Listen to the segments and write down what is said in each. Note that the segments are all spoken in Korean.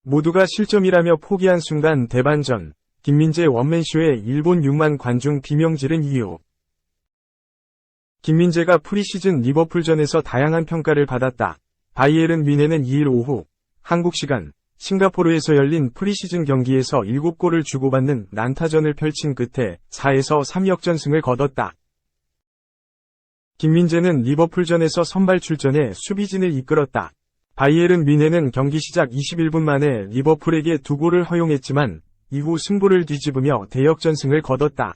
모두가 실점이라며 포기한 순간 대반전, 김민재 원맨쇼에 일본 6만 관중 비명 지른 이유. 김민재가 프리시즌 리버풀전에서 다양한 평가를 받았다. 바이에른 뮌헨은 2일 오후 한국 시간 싱가포르에서 열린 프리시즌 경기에서 7골을 주고받는 난타전을 펼친 끝에 4에서 3 역전승을 거뒀다. 김민재는 리버풀전에서 선발 출전해 수비진을 이끌었다. 바이에른 뮌헨은 경기 시작 21분 만에 리버풀에게 2골을 허용했지만 이후 승부를 뒤집으며 대역전승을 거뒀다.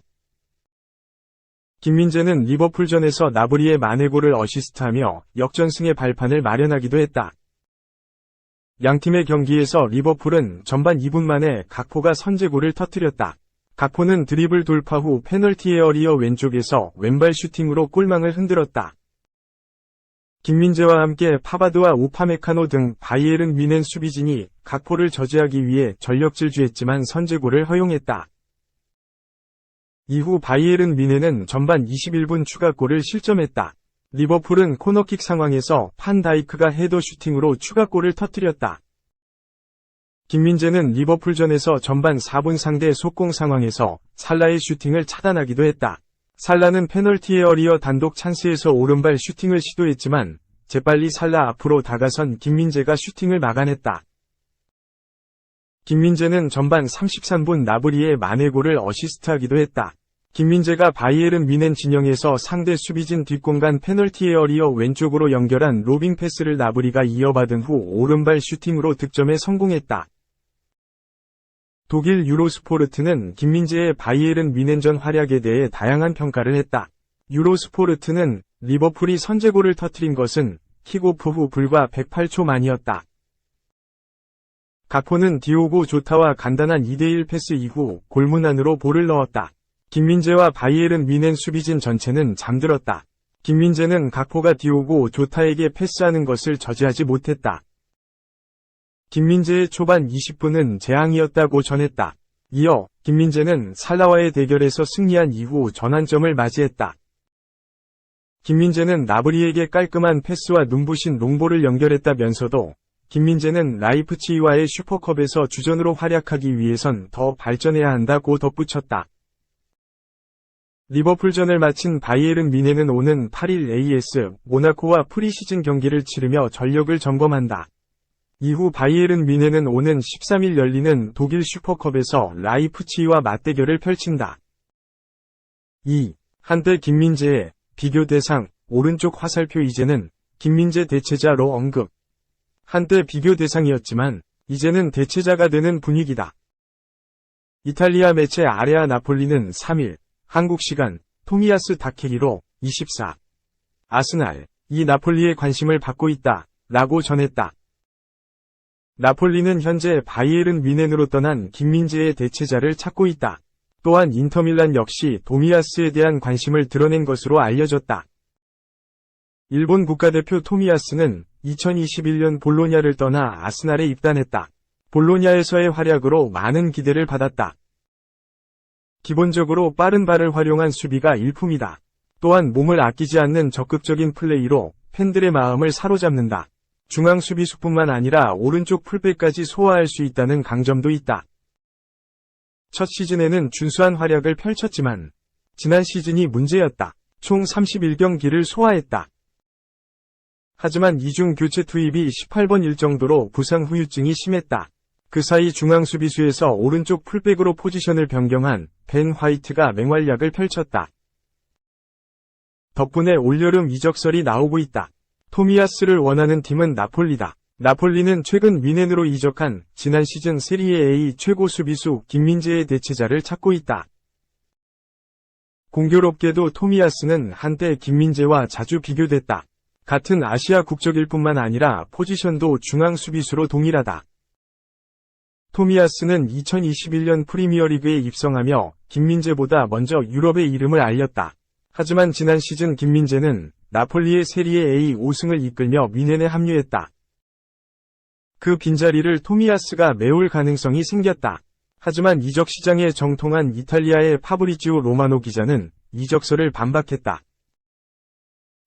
김민재는 리버풀전에서 나브리의 만회골을 어시스트하며 역전승의 발판을 마련하기도 했다. 양팀의 경기에서 리버풀은 전반 2분 만에 각포가 선제골을 터뜨렸다. 각포는 드리블 돌파 후 페널티 에어리어 왼쪽에서 왼발 슈팅으로 골망을 흔들었다. 김민재와 함께 파바드와 우파메카노 등 바이에른 뮌헨 수비진이 각포를 저지하기 위해 전력 질주했지만 선제골을 허용했다. 이후 바이에른 뮌헨은 전반 21분 추가골을 실점했다. 리버풀은 코너킥 상황에서 판 다이크가 헤더 슈팅으로 추가골을 터뜨렸다. 김민재는 리버풀전에서 전반 4분 상대 속공 상황에서 살라의 슈팅을 차단하기도 했다. 살라는 페널티 에어리어 단독 찬스에서 오른발 슈팅을 시도했지만 재빨리 살라 앞으로 다가선 김민재가 슈팅을 막아냈다. 김민재는 전반 33분 나브리의 만회골을 어시스트하기도 했다. 김민재가 바이에른 뮌헨 진영에서 상대 수비진 뒷공간 페널티 에어리어 왼쪽으로 연결한 로빙 패스를 나브리가 이어받은 후 오른발 슈팅으로 득점에 성공했다. 독일 유로스포르트는 김민재의 바이에른 뮌헨전 활약에 대해 다양한 평가를 했다. 유로스포르트는 리버풀이 선제골을 터뜨린 것은 킥오프 후 불과 108초 만이었다. 각포는 디오고 조타와 간단한 2대1 패스 이후 골문 안으로 볼을 넣었다. 김민재와 바이에른 뮌헨 수비진 전체는 잠들었다. 김민재는 각포가 디오고 조타에게 패스하는 것을 저지하지 못했다. 김민재의 초반 20분은 재앙이었다고 전했다. 이어 김민재는 살라와의 대결에서 승리한 이후 전환점을 맞이했다. 김민재는 나브리에게 깔끔한 패스와 눈부신 롱볼을 연결했다면서도 김민재는 라이프치히와의 슈퍼컵에서 주전으로 활약하기 위해선 더 발전해야 한다고 덧붙였다. 리버풀전을 마친 바이에른 뮌헨은 오는 8일 AS 모나코와 프리시즌 경기를 치르며 전력을 점검한다. 이후 바이에른 뮌헨은 오는 13일 열리는 독일 슈퍼컵에서 라이프치히와 맞대결을 펼친다. 2. 한때 김민재의 비교 대상, 오른쪽 화살표 이제는 김민재 대체자로 언급. 한때 비교 대상이었지만 이제는 대체자가 되는 분위기다. 이탈리아 매체 아레아 나폴리는 3일 한국 시간 토미야스 다케리로 24. 아스날, 이 나폴리의 관심을 받고 있다 라고 전했다. 나폴리는 현재 바이에른 뮌헨으로 떠난 김민재의 대체자를 찾고 있다. 또한 인터밀란 역시 토미야스에 대한 관심을 드러낸 것으로 알려졌다. 일본 국가대표 토미야스는 2021년 볼로냐를 떠나 아스날에 입단했다. 볼로냐에서의 활약으로 많은 기대를 받았다. 기본적으로 빠른 발을 활용한 수비가 일품이다. 또한 몸을 아끼지 않는 적극적인 플레이로 팬들의 마음을 사로잡는다. 중앙 수비수뿐만 아니라 오른쪽 풀백까지 소화할 수 있다는 강점도 있다. 첫 시즌에는 준수한 활약을 펼쳤지만 지난 시즌이 문제였다. 총 31경기를 소화했다. 하지만 이중 교체 투입이 18번일 정도로 부상 후유증이 심했다. 그 사이 중앙 수비수에서 오른쪽 풀백으로 포지션을 변경한 벤 화이트가 맹활약을 펼쳤다. 덕분에 올여름 이적설이 나오고 있다. 토미야스를 원하는 팀은 나폴리다. 나폴리는 최근 뮌헨으로 이적한 지난 시즌 세리에 A 최고 수비수 김민재의 대체자를 찾고 있다. 공교롭게도 토미야스는 한때 김민재와 자주 비교됐다. 같은 아시아 국적일 뿐만 아니라 포지션도 중앙 수비수로 동일하다. 토미야스는 2021년 프리미어리그에 입성하며 김민재보다 먼저 유럽의 이름을 알렸다. 하지만 지난 시즌 김민재는 나폴리의 세리에 A 5승을 이끌며 뮌헨에 합류했다. 그 빈자리를 토미야스가 메울 가능성이 생겼다. 하지만 이적 시장에 정통한 이탈리아의 파브리지오 로마노 기자는 이적설을 반박했다.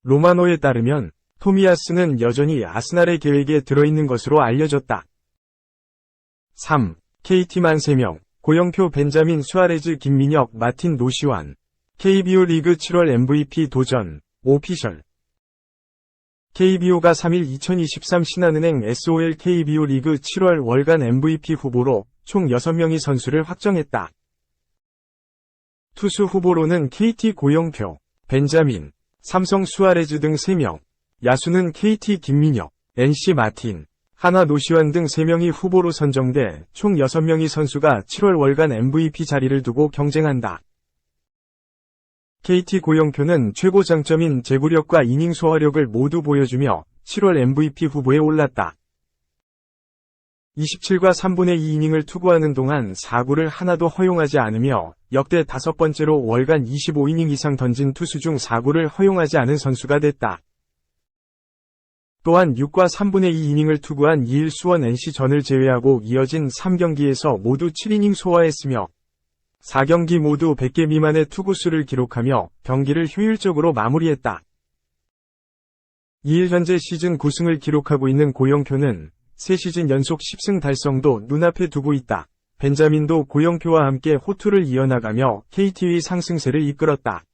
로마노에 따르면 토미야스는 여전히 아스날의 계획에 들어있는 것으로 알려졌다. 3. KT만 3명, 고영표 벤자민 수아레즈 김민혁 마틴 노시환. KBO 리그 7월 MVP 도전, 오피셜. KBO가 3일 2023 신한은행 SOL KBO 리그 7월 월간 MVP 후보로 총 6명의 선수를 확정했다. 투수 후보로는 KT 고영표, 벤자민, 삼성 수아레즈 등 3명, 야수는 KT 김민혁, NC 마틴, 하나 노시환 등 3명이 후보로 선정돼 총 6명의 선수가 7월 월간 MVP 자리를 두고 경쟁한다. KT 고영표는 최고 장점인 제구력과 이닝 소화력을 모두 보여주며 7월 MVP 후보에 올랐다. 27과 3분의 2 이닝을 투구하는 동안 4구를 하나도 허용하지 않으며 역대 5번째로 월간 25이닝 이상 던진 투수 중 4구를 허용하지 않은 선수가 됐다. 또한 6과 3분의 2 이닝을 투구한 2일 수원 NC전을 제외하고 이어진 3경기에서 모두 7이닝 소화했으며 4경기 모두 100개 미만의 투구수를 기록하며 경기를 효율적으로 마무리했다. 2일 현재 시즌 9승을 기록하고 있는 고영표는 3시즌 연속 10승 달성도 눈앞에 두고 있다. 벤자민도 고영표와 함께 호투를 이어나가며 KT의 상승세를 이끌었다.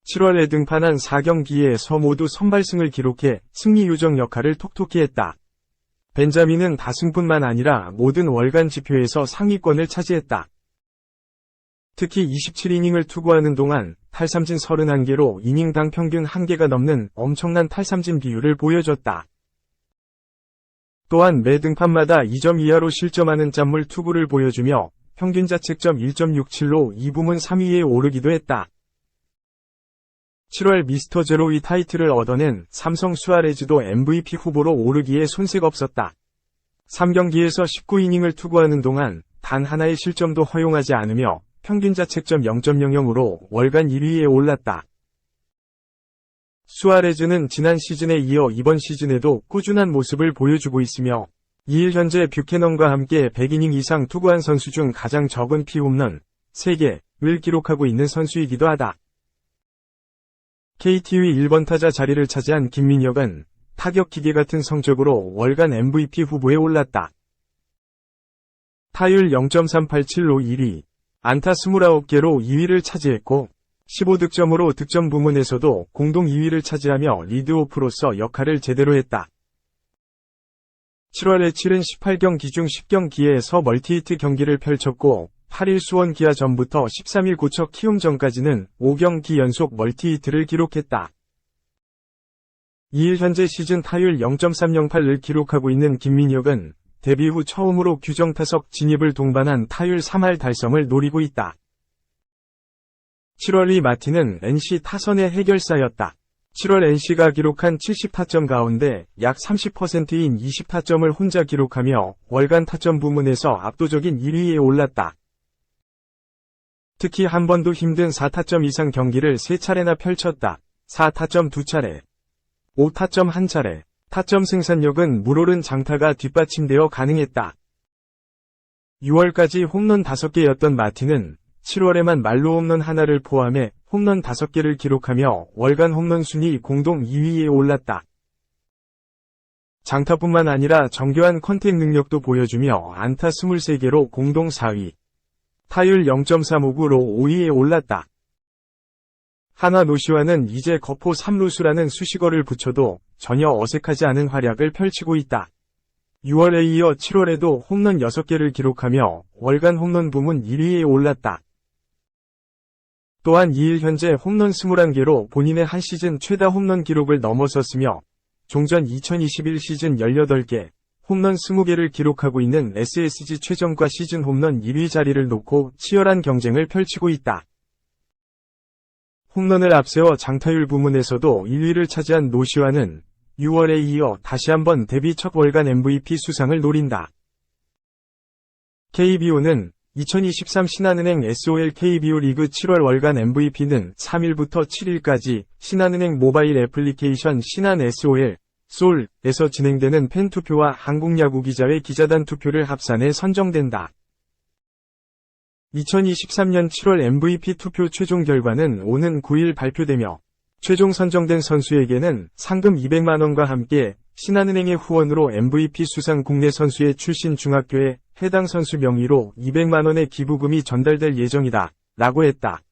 7월에 등판한 4경기에서 모두 선발승을 기록해 승리 요정 역할을 톡톡히 했다. 벤자민은 다승뿐만 아니라 모든 월간 지표에서 상위권을 차지했다. 특히 27이닝을 투구하는 동안 탈삼진 31개로 이닝당 평균 1개가 넘는 엄청난 탈삼진 비율을 보여줬다. 또한 매 등판마다 2점 이하로 실점하는 짠물 투구를 보여주며 평균 자책점 1.67로 2부문 3위에 오르기도 했다. 7월 미스터 제로의 타이틀을 얻어낸 삼성 수아레즈도 MVP 후보로 오르기에 손색 없었다. 3경기에서 19이닝을 투구하는 동안 단 하나의 실점도 허용하지 않으며 평균 자책점 0.00으로 월간 1위에 올랐다. 수아레즈는 지난 시즌에 이어 이번 시즌에도 꾸준한 모습을 보여주고 있으며 2일 현재 뷰캐넌과 함께 100이닝 이상 투구한 선수 중 가장 적은 피홈런 3개를 기록하고 있는 선수이기도 하다. KT의 1번 타자 자리를 차지한 김민혁은 타격 기계 같은 성적으로 월간 MVP 후보에 올랐다. 타율 0.387로 1위, 안타 29개로 2위를 차지했고 15득점으로 득점 부문에서도 공동 2위를 차지하며 리드오프로서 역할을 제대로 했다. 7월에 치른 18경기 중 10경기에서 멀티히트 경기를 펼쳤고 8일 수원 기아전부터 13일 고척 키움전까지는 5경기 연속 멀티히트를 기록했다. 2일 현재 시즌 타율 0.308을 기록하고 있는 김민혁은 데뷔 후 처음으로 규정 타석 진입을 동반한 타율 3할 달성을 노리고 있다. 7월의 마틴은 NC 타선의 해결사였다. 7월 NC가 기록한 70타점 가운데 약 30%인 20타점을 혼자 기록하며 월간 타점 부문에서 압도적인 1위에 올랐다. 특히 한 번도 힘든 4타점 이상 경기를 3차례나 펼쳤다. 4타점 2차례, 5타점 1차례, 타점 생산력은 물오른 장타가 뒷받침되어 가능했다. 6월까지 홈런 5개였던 마틴은 7월에만 말로 홈런 하나를 포함해 홈런 5개를 기록하며 월간 홈런 순위 공동 2위에 올랐다. 장타뿐만 아니라 정교한 컨택 능력도 보여주며 안타 23개로 공동 4위, 타율 0.359로 5위에 올랐다. 하나 노시환은 이제 거포 3루수라는 수식어를 붙여도 전혀 어색하지 않은 활약을 펼치고 있다. 6월에 이어 7월에도 홈런 6개를 기록하며 월간 홈런 부문 1위에 올랐다. 또한 2일 현재 홈런 21개로 본인의 한 시즌 최다 홈런 기록을 넘어섰으며 종전 2021 시즌 18개, 홈런 20개를 기록하고 있는 SSG 최정과 시즌 홈런 1위 자리를 놓고 치열한 경쟁을 펼치고 있다. 홈런을 앞세워 장타율 부문에서도 1위를 차지한 노시환은 6월에 이어 다시 한번 데뷔 첫 월간 MVP 수상을 노린다. KBO는 2023 신한은행 SOL KBO 리그 7월 월간 MVP는 3일부터 7일까지 신한은행 모바일 애플리케이션 신한 SOL, 솔에서 진행되는 팬투표와 한국야구기자회 기자단 투표를 합산해 선정된다. 2023년 7월 MVP 투표 최종 결과는 오는 9일 발표되며 최종 선정된 선수에게는 상금 200만원과 함께 신한은행의 후원으로 MVP 수상 국내 선수의 출신 중학교에 해당 선수 명의로 200만원의 기부금이 전달될 예정이다. 라고 했다.